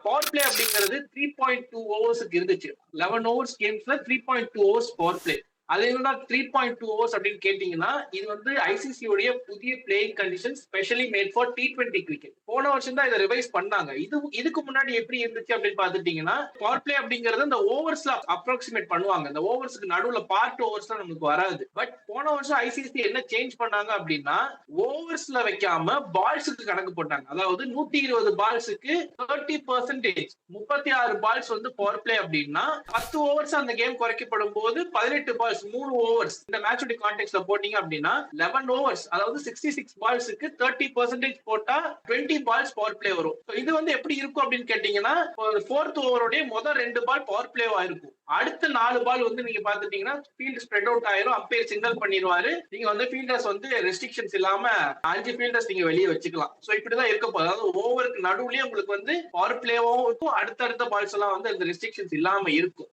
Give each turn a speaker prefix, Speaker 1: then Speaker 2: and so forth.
Speaker 1: Power play அப்படிங்கிறது 3.2 ஓவர்ஸுக்கு இருந்துச்சு. 11 overs கேம்ஸ்ல 3.2 overs power play. அது என்னன்னா 3.2 ஓவர்ஸ் அப்படின்னு கேட்டீங்கன்னா, இது வந்து ஐசிசி உடைய புதிய playing condition specially made for T20 cricket. போன வருஷம் தான் இதை ரிவைஸ் பண்ணாங்க. இதுக்கு முன்னாடி எப்படி இருந்துச்சு அப்படின்னு பாத்துட்டீங்கன்னா, பவர் பிளே அப்படிங்கறது இந்த ஓவர்ஸ்ல அப்ராக்சிமேட் பண்ணுவாங்க. இந்த ஓவர்ஸ்க்கு நடுவுல பார்ட் ஓவர்ஸ் நமக்கு வராது. பட் போன வருஷம் ஐசிசி என்ன சேஞ்ச் பண்ணாங்க அப்படின்னா, ஓவர்ஸ்ல வைக்காம பால்ஸுக்கு கணக்கு போட்டாங்க. அதாவது 120 பால்ஸுக்கு 30%, 36 பால்ஸ் வந்து பவர் பிளே அப்படின்னா 10 ஓவர்ஸ் அந்த கேம் குறைக்கப்படும் போது 18 பால்ஸ் 3 ஓவர்ஸ் இந்த மேட்ச் கான்டெக்ட்ல போட்டீங்க அப்படின்னா 11 ஓவர்ஸ், அதாவது 66 பால்ஸுக்கு 30% போட்டா 20 பால்ஸ் பவர் பிளே வரும். இது வந்து எப்படி இருக்கும் அப்படின்னு கேட்டீங்கன்னா, ஃபோர்த் ஓவரோட முதல் 2 பால் பவர் பிளேவா இருக்கும். அடுத்த 4 பால் வந்து நீங்க பாத்துட்டீங்கன்னா ஃபீல்ட் ஸ்ப்ரெட் அவுட் ஆயிரும். அப்பயே சிக்னல் பண்ணிடுவாரு. நீங்க வந்து ஃபீல்டர்ஸ் வந்து ரெஸ்ட்ரிக்ஷன்ஸ் இல்லாம 5 ஃபீல்டர்ஸ் நீங்க வெளியே வச்சுக்கலாம். சோ இப்படிதான் இருக்க போகுது. அதாவது ஓவருக்கு நடுவுலயே உங்களுக்கு வந்து பவர் பிளேவும் இருக்கும், அடுத்தடுத்த பால்ஸ் எல்லாம் வந்து அந்த ரெஸ்ட்ரிக்ஷன்ஸ் இல்லாம இருக்கும்.